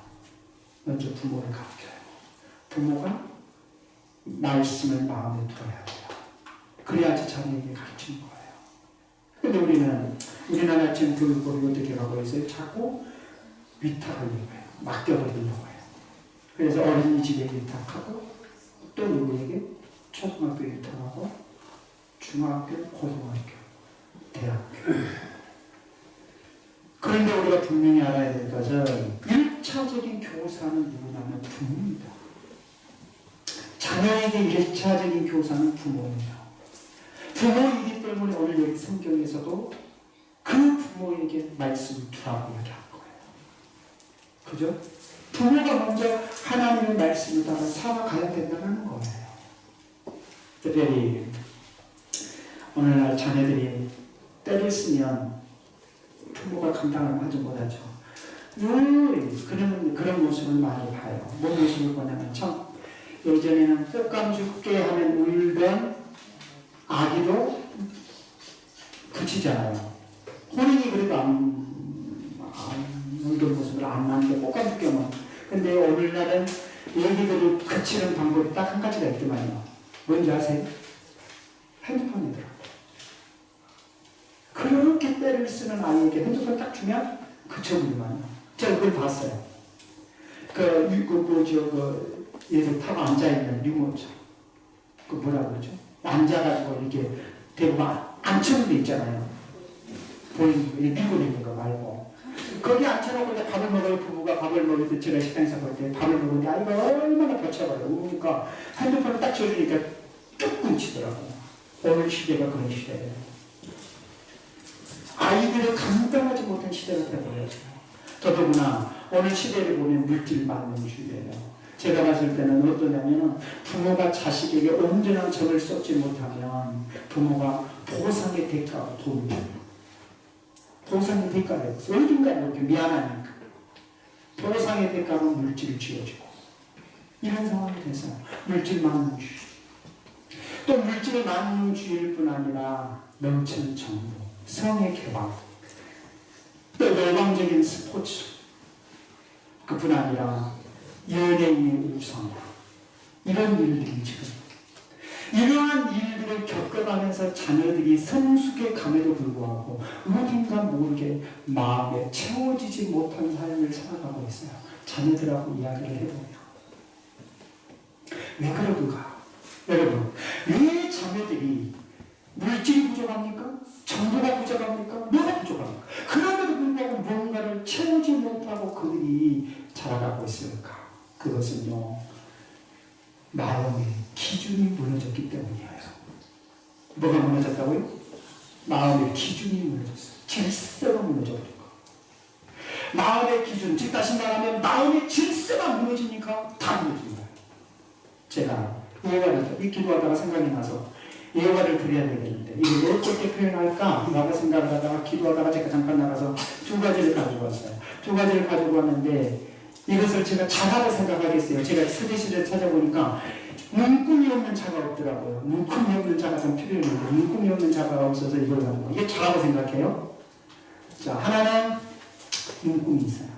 먼저 부모를 가르쳐요. 부모가 말씀을 마음에 두어야 돼요. 그래야지 자녀에게 가르치는 거예요. 근데 우리나라 지금 교육법이 어떻게 가고 있어요? 자꾸 위탁하려고 해요. 맡겨버리려고 해요. 그래서 어린이집에 위탁하고 또 누구에게? 초등학교에 위탁하고 중학교, 고등학교, 대학교. 그런데 우리가 분명히 알아야 될 것은 1차적인 교사는 누구냐면 부모입니다. 자녀에게 1차적인 교사는 부모예요. 부모이기 때문에 오늘 여기 성경에서도 그 부모에게 말씀을 두라고 얘기한 거예요. 그죠? 부모가 먼저 하나님의 말씀을 따라 살아가야 된다는 거예요. 특별히 오늘날 자녀들이 때를 쓰면 부모가 감당을 하지 못하죠. 그런 모습을 많이 봐요. 뭔 모습을 보냐면 참 예전에는 떡감 죽게 하면 울던 아기도 지잖아요. 본인이 그래도 안 울던 모습을 안 나는데 꽃감 경험. 근데 오늘날은 얘기들을 그치는 방법이 딱 한 가지가 있더만요. 뭔지 아세요? 핸드폰이더라고요. 그렇게 때를 쓰는 아이에게 핸드폰 딱 주면 그쳐버리만요. 제가 그걸 봤어요. 얘들 타고 앉아있는 유모차. 그 뭐라 그러죠? 앉아가지고 이렇게 대부분 앉혀놓은 데 있잖아요. 보이는 거, 밀고 있는 거 말고. 거기 앉혀놓고 이제 밥을 먹어요. 부부가 밥을 먹을 때 제가 식당에서 볼 때 밥을 먹는데 아이가 얼마나 버텨봐요. 우니까 핸드폰을 딱 줘주니까 쭉 끊치더라고요. 오늘 시대가 그런 시대예요. 아이들을 감당하지 못한 시대가 되어버려요. 더더구나 오늘 시대를 보면 물질 많은 시대예요. 제가 봤을 때는 어떠냐면 부모가 자식에게 온전한 정을 쏟지 못하면 부모가 보상의 대가로 돈을 줘요. 보상의 대가가 없어. 어딘가 이렇게 미안하니까 보상의 대가로 물질을 쥐어주고 이런 상황이 돼서 물질 많은 주의. 또 물질을 많은 주일 뿐 아니라 넘치는 정보, 성의 개방, 또 열광적인 스포츠, 그뿐 아니라 연예인의 우상, 이런 일들이 지금 이러한 일들을 겪어가면서 자녀들이 성숙해 감에도 불구하고 어딘가 모르게 마음에 채워지지 못한 삶을 살아가고 있어요. 자녀들하고 이야기를 해보면 왜 그럴까? 여러분, 왜 자녀들이 물질이 부족합니까? 정보가 부족합니까? 뭐가 부족합니까? 그럼에도 불구하고 뭔가를 채우지 못하고 그들이 자라가고 있을까? 그것은요, 마음의 기준이 무너졌기 때문이에요. 뭐가 무너졌다고요? 마음의 기준이 무너졌어요. 질서가 무너져버린 거. 마음의 기준, 즉 다시 말하면 마음의 질서가 무너지니까 다 무너진 거예요. 제가 예화를 기도하다가 생각이 나서 예화를 드려야 되겠는데 이걸 어떻게 표현할까 나가 생각을 하다가 기도하다가 제가 잠깐 나가서 두 가지를 가지고 왔어요. 두 가지를 가지고 왔는데 이것을 제가 자라고 생각하겠어요. 제가 스리시를 찾아보니까 눈금이 없는 자가 없더라고요. 눈금이 없는 자가 좀 필요했는데 눈금이 없는 자가 없어서 이걸 하는 거예요. 이게 자라고 생각해요. 자, 하나는 눈금이 있어요.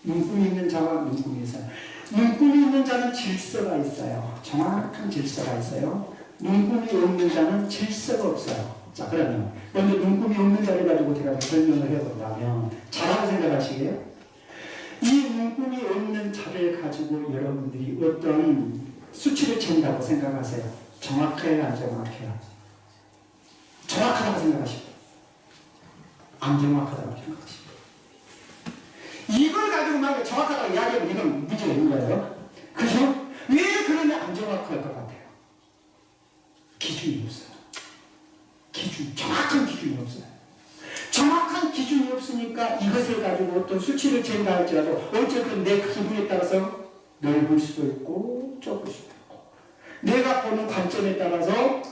눈금이 있는 자와 눈금이 있어요. 눈금이 있는 자는 질서가 있어요. 정확한 질서가 있어요. 눈금이 없는 자는 질서가 없어요. 자, 그러면 먼저 눈금이 없는 자를 가지고 제가 설명을 해본다면 자라고 생각하시게요? 이 눈금이 없는 자를 가지고 여러분들이 어떤 수치를 잰다고 생각하세요? 정확해요? 안 정확해요? 정확하다고 생각하시고 안 정확하다고 생각하시고 이걸 가지고 막 정확하다고 이야기하면 이건 문제가 있는 거예요. 그죠? 왜 그러면 안 정확할 것 같아요? 기준이 없어요. 정확한 기준이 없어요. 정확한 기준이 없으니까 이것을 가지고 어떤 수치를 잰다 할지라도 어쨌든 내 기분에 따라서 넓을 수도 있고 좁을 수도 있고 내가 보는 관점에 따라서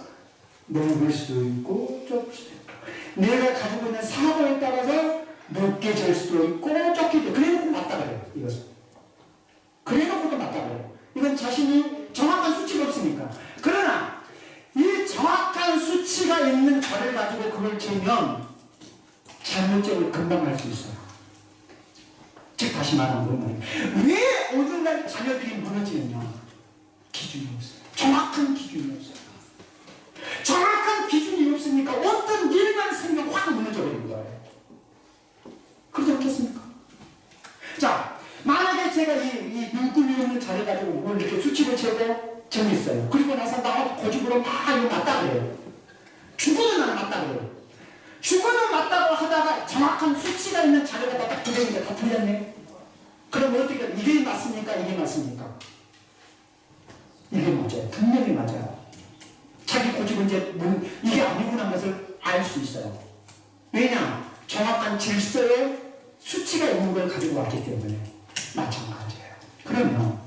넓을 수도 있고 좁을 수도 있고 내가 가지고 있는 사고에 따라서 높게 질 수도 있고 좁게 질 그래놓고 맞다 그래요. 이것은 그래놓고도 맞다 그래요. 이건 자신이 정확한 수치가 없으니까. 그러나 이 정확한 수치가 있는 자를 가지고 그걸 재면 잘못점을 금방 할 수 있어요. 즉 다시 말하면 그런 말이에요. 왜 오늘날 자녀들이 무너지느냐? 기준이 없어요. 정확한 기준이 없어요. 정확한 기준이 없으니까 어떤 일만 생기면 확 무너져버리는 거예요. 그렇지 않겠습니까? 자, 만약에 제가 이 눈금이 없는 자를 가지고 뭘 이렇게 수치를 재고 정했어요. 그리고 나서 나 고집으로 막 이거 맞다 그래요. 죽어도 나는 맞다 그래요. 죽어도 맞다고 하다가 정확한 수치가 있는 자료가 딱 들어오니까 다 틀렸네. 그럼 어떻게 이게 맞습니까? 이게 맞습니까? 이게 맞아요. 분명히 맞아요. 자기 고집은 이제 이게 아니구나 것을 알 수 있어요. 왜냐? 정확한 질서의 수치가 있는 걸 가지고 왔기 때문에 마찬가지예요. 그러면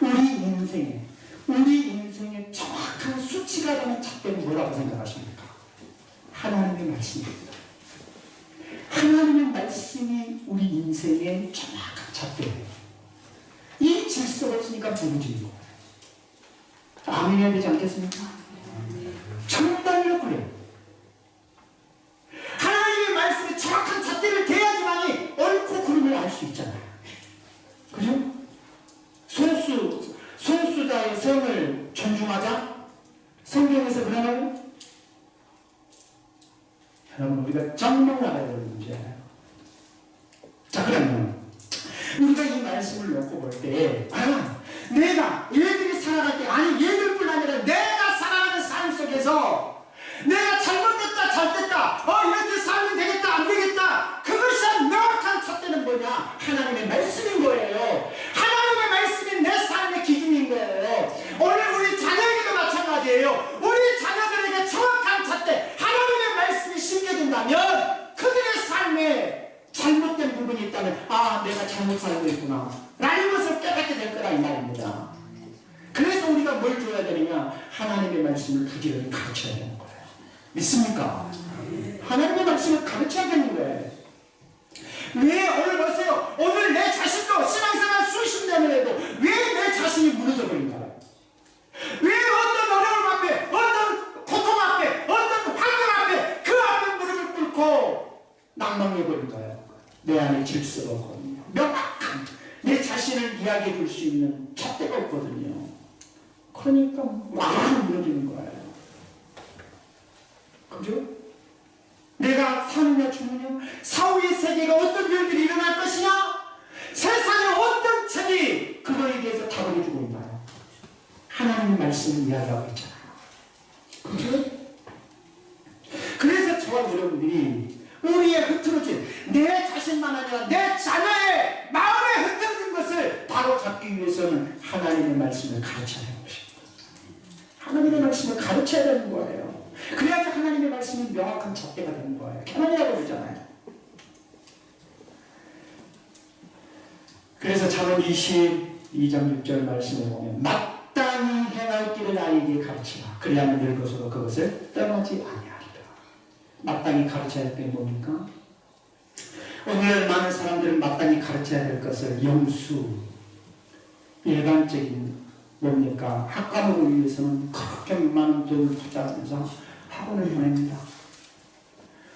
우리 인생에 정확한 수치가 되는 잣대는 뭐라고 생각하십니까? 하나님의 말씀입니다. 하나님의 말씀이 우리 인생의 정확한 잣대예요. 이 질서가 없으니까 무너지는 거예요. 아멘 해야 되지 않겠습니까? 정말로 그래요. 여러분, 우리가 정말 알아야 될 문제예요. 자, 그러면 우리가 이 말씀을 놓고 볼 때, 내가 얘들이 살아갈 때, 아니 얘들뿐 아니라 내가 살아가는 삶 속에서 내가 잘못됐다 잘됐다 이렇게 살면 되겠다 안 되겠다, 그것이 명확한 잣대는 뭐냐? 하나님의 말씀인 거예요. 하나님의 말씀이 내 삶의 기준인 거예요. 오늘 우리 자녀에게도 마찬가지예요. 우리 자녀들에게 정확한 잣대, 하나님의 말씀이 심겨진다면 그들의 삶에 잘못된 부분이 있다면 내가 잘못 살고 있구나 라는 것을 깨닫게 될 거라 이 말입니다. 그래서 우리가 뭘 줘야 되느냐? 하나님의 말씀을 부지런히 가르쳐야 되는 거예요. 믿습니까? 하나님의 말씀을 가르쳐야 되는 거예요. 왜 오늘 보세요. 오늘 내 자신도 신앙생활 수십 년을 해도 왜 내 자신이 무너져 버린가요? 왜 어떤 어려움 앞에, 어떤 고통 앞에, 어떤 환경 앞에, 그 앞에 무릎을 꿇고 낭망해 버릴까요? 내 안에 질서가 없거든요. 명확한 내 자신을 이야기해 줄 수 있는 잣대가 없거든요. 그러니까 많이 무너지는 거예요. 그죠? 내가 사느냐 죽느냐, 사후의 세계가 어떤 일들이 일어날 것이냐, 세상의 어떤 책이 그거에 대해서 답을 해주고 있나요? 하나님의 말씀을 이야기하고 있잖아요. 그죠? 그래서 저와 여러분들이 우리의 흐트러진, 내 자신만 아니라 내 자녀의 마음에 흐트러진 것을 바로잡기 위해서는 하나님의 말씀을 가르쳐야 하는 것입니다. 하나님의 말씀을 가르쳐야 되는 거예요. 그래야지 하나님의 말씀이 명확한 잣대가 되는 거예요. 캐논이라고 그러잖아요. 그래서 잠언 22장 6절 말씀을 보면 마땅히 행할 길을 아이에게 가르치라. 그리하면 늙어서도 그것을 떠나지 아니하리라. 마땅히 가르쳐야 할 게 뭡니까? 오늘 많은 사람들은 마땅히 가르쳐야 될 것을 영수, 일반적인 뭡니까? 학과목을 위해서는 그렇게 많은 돈을 투자하면서 학원을 보냅니다.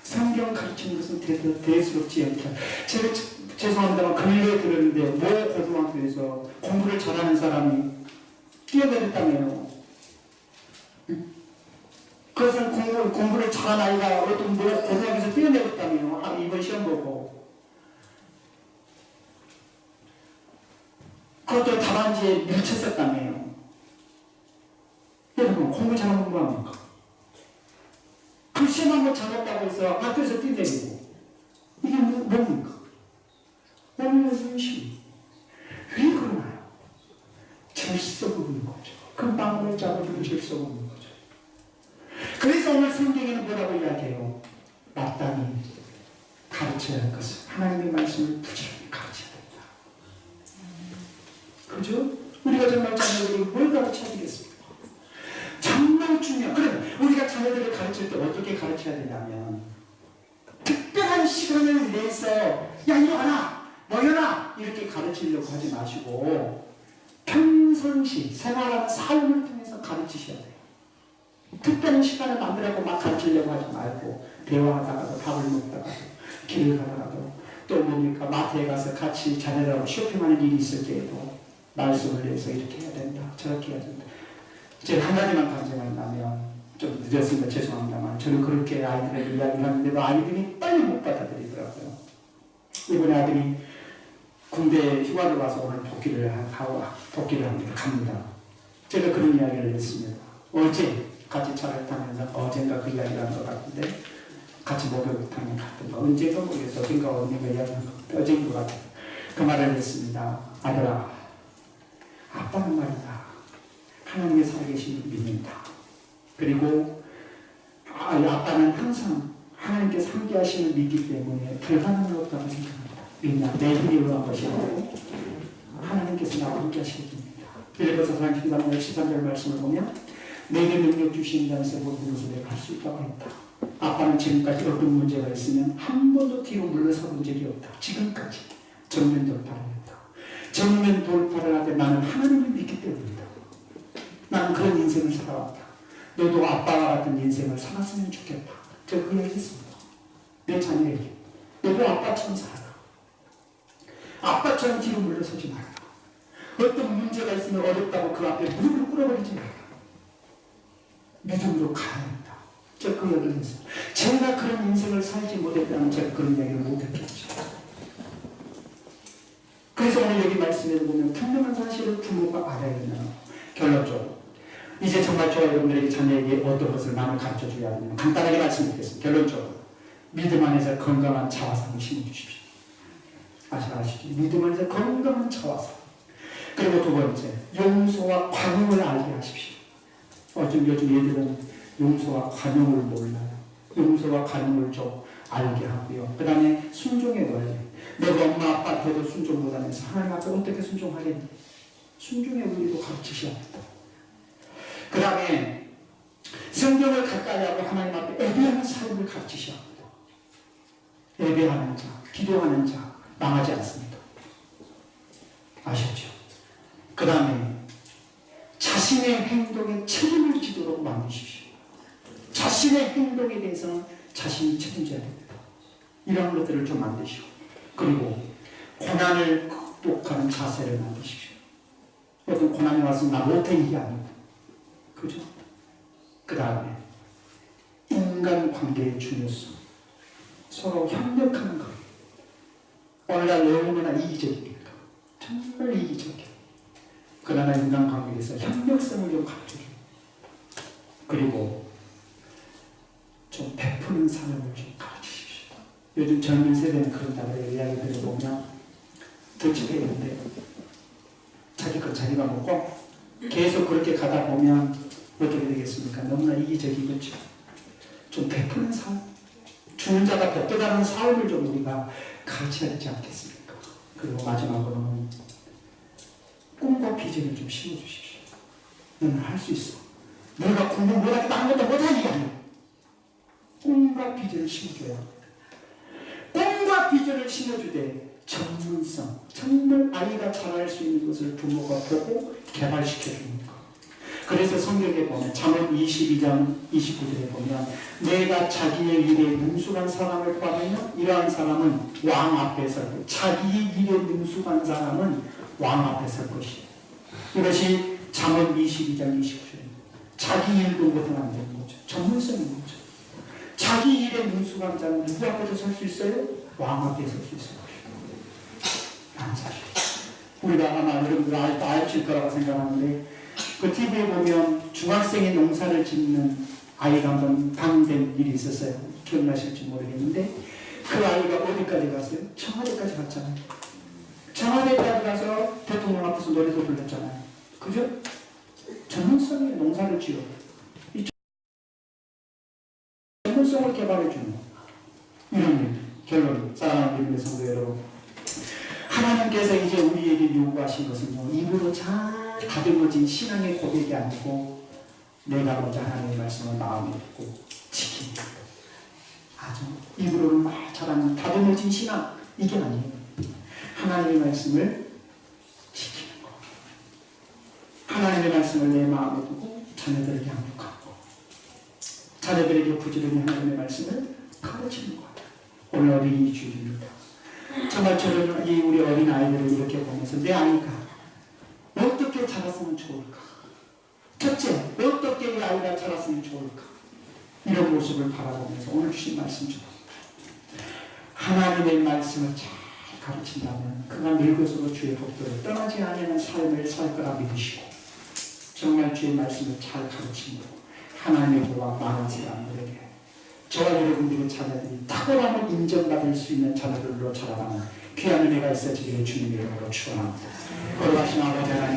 성경 가르치는 것은 대수롭지 않다. 제가 죄송합니다만 근래에 들었는데 모 고등학교에서 공부를 잘하는 사람이 뛰어내렸다며요. 그것은 공부를 잘한 아이가 어떤 모 고등학교에서 뛰어내렸다며요. 이번 시험 보고. 그것도 답안지에 밀쳤었다며요. 여러분, 공부 잘하는 공부 합니까? 그 시험 한번 잘했다고 해서 학교에서 뛰내리고, 이게 뭡니까? 오늘 윤심. 왜 그러나요? 질서 없는 거죠. 그 마음을 잡아주고 질서 없는 거죠. 그래서 오늘 성경에는 뭐라고 이야기해요? 마땅히 가르쳐야 할 것을, 하나님의 말씀을 부지런히 가르쳐야 된다. 그죠? 우리가 정말 자녀들을 뭘 가르쳐야 되겠습니까? 정말 중요한. 그래, 우리가 자녀들을 가르칠 때 어떻게 가르쳐야 되냐면, 특별한 시간을 내서 야 이리 와라, 모여라 이렇게 가르치려고 하지 마시고 평상시 생활하는 삶을 통해서 가르치셔야 돼요. 특별한 시간을 만들라고 막 가르치려고 하지 말고, 대화하다가도, 밥을 먹다가도, 길을 가다가도, 또 뭡니까, 마트에 가서 같이 자녀들하고 쇼핑하는 일이 있을 때에도 말씀을 내서 이렇게 해야 된다, 저렇게 해야 된다. 제가 한 가지만 간증을 나면, 좀 늦었으니까 죄송합니다만, 저는 그렇게 아이들에게 이야기를 하는데도 아이들이 빨리 못 받아들이더라고요. 이번에 아들이 군대 휴가를 와서 오늘 복귀를 합니다. 갑니다. 제가 그런 이야기를 했습니다. 어제 같이 차를 타면서, 어젠가 그 이야기를 한 것 같은데, 같이 목욕을 타면 갔던가, 언제가 모르겠어. 어젠가 언니가 이야기한 것 같은데, 어제인 것 같아요. 그 말을 했습니다. 아들아, 아빠는 말이다, 하나님의 살아계신 분 믿는다. 그리고 아빠는 항상 하나님께서 함께 하시는 믿기 때문에 불가능한 없다고 생각합니다. 왜냐? 내 힘이 의한 것이 아니고 하나님께서 나와 함께 하시는 분입니다. 빌립보서 4장 13절 말씀을 보면 내게 능력 주신 자에서 모든 것을 내가 할 수 있다고 했다. 아빠는 지금까지 어떤 문제가 있으면 한 번도 뒤로 물러서본 적이 없다. 지금까지 정면 돌파를 했다. 정면 돌파를 하되 나는 하나님을 믿기 때문이다. 나는 그런 인생을 살아왔다. 너도 아빠와 같은 인생을 살았으면 좋겠다. 제가 그 얘기 했습니다. 내 자녀에게. 너도 아빠처럼 살아라. 아빠처럼 뒤로 물러서지 마라. 어떤 문제가 있으면 어렵다고 그 앞에 무릎을 꿇어버리지 마라. 믿음으로 가야 한다. 제가 그 얘기를 했어요. 제가 그런 인생을 살지 못했다면 제가 그런 얘기를 못했겠죠. 그래서 오늘 여기 말씀에 보면 분명한 사실을 부모가 알아야 된다는 결론적으로 이제 정말 저와 여러분들에게 자녀에게 어떤 것을 많이 가르쳐줘야 하느냐 간단하게 말씀드리겠습니다. 결론적으로 믿음 안에서 건강한 자화상을 심어주십시오. 아시죠? 믿음 안에서 건강한 자화상. 그리고 두 번째, 용서와 관용을 알게 하십시오. 요즘 애들은 용서와 관용을 몰라요. 용서와 관용을 좀 알게 하고요. 그 다음에 순종의 원리. 내가 엄마 아빠한테도 순종 못하면서 하나님 앞에 어떻게 순종하겠니? 순종의 원리도 가르치셔야 합니다. 그 다음에 성경을 가까이 하고 하나님 앞에 예배하는 삶을 가르치셔야 합니다. 예배하는 자, 기도하는 자 망하지 않습니다. 아셨죠? 그 다음에 자신의 행동에 책임을 지도록 만드십시오. 자신의 행동에 대해서는 자신이 책임져야 됩니다. 이런 것들을 좀 만드시고 그리고 고난을 극복하는 자세를 만드십시오. 어떤 고난이 왔으면 나 못해 이게 아니고 그죠? 그 다음에 인간관계의 중요성 서로 협력하는 것 오늘날 얼마나 이기적입니까? 정말 이기적이에요. 그러나 인간관계에서 협력성을 좀 가르쳐줘요. 그리고 좀 베푸는 사람을 좀 가르치십시오. 요즘 젊은 세대는 그런다고 이야기 들어보면 득집해는데 자기 거 자기가 먹고 계속 그렇게 가다 보면 어떻게 되겠습니까? 너무나 이기적이겠죠. 좀 베푸는 삶, 주는 자가 베풀어가는 삶을 좀 우리가 가르쳐야 되지 않겠습니까? 그리고 마지막으로는 꿈과 비전을 좀 심어주십시오. 너는 할 수 있어. 내가 공부 못하게 다른 것도 못하는 게 아니야. 꿈과 비전을 심어줘야 합니다. 꿈과 비전을 심어주되 전문성, 정말 아이가 잘할 수 있는 것을 부모가 보고 개발시켜주는 것. 그래서 성경에 보면 잠언 22장 29절에 보면 내가 자기의 일에 능숙한 사람을 구하면 이러한 사람은 왕 앞에 설 것. 자기의 일에 능숙한 사람은 왕 앞에 설 것이에요. 이것이 잠언 22장 29절입니다. 자기 일도 못하면 안 되는 거죠. 전문성인 거죠. 자기 일에 능숙한 자는 누구 앞에서 설 수 있어요? 왕 앞에 설 수 있어요. 라는 사실. 우리가 아마 여러분들 알실 거라고 생각하는데 그 TV에 보면 중학생이 농사를 짓는 아이가 한번 방된 일이 있었어요. 기억나실지 모르겠는데 그 아이가 어디까지 갔어요? 청와대까지 갔잖아요. 청와대까지 가서 대통령 앞에서 노래도 불렀잖아요. 그죠? 전문성이 농사를 지어. 이 전문성을 개발해주는 이런 일. 결론, 사랑하는 믿음의 성도 여러분. 하나님께서 이제 우리에게 요구하신 것은 입으로 잘 다듬어진 신앙의 고백이 아니고 내가 먼저 하나님의 말씀을 마음에 듣고 지키는 것. 아주 입으로는 말 잘하는 다듬어진 신앙 이게 아니에요. 하나님의 말씀을 지키는 것. 하나님의 말씀을 내 마음에 두고 자녀들에게 양육하고 자녀들에게 부지런히 하나님의 말씀을 가르치는 것. 오늘 어린이 주일입니다. 정말 저는 이 우리 어린 아이들을 이렇게 보면서 내 아이가 어떻게 자랐으면 좋을까? 첫째, 어떻게 이 아이가 자랐으면 좋을까? 이런 모습을 바라보면서 오늘 주신 말씀 좀 하나님의 말씀을 잘 가르친다면 그가 늙어서도 주의 법도를 떠나지 않는 삶을 살 거라 믿으시고 정말 주의 말씀을 잘 가르치고 하나님의 도와 많은 사람들에게 저와 여러분들의 자녀들이 탁월함을 인정받을 수 있는 자녀들로 자라가는 귀한 은혜가 있어지기를 주님의 이름으로 축원합니다. 거룩하신 아버지 하나님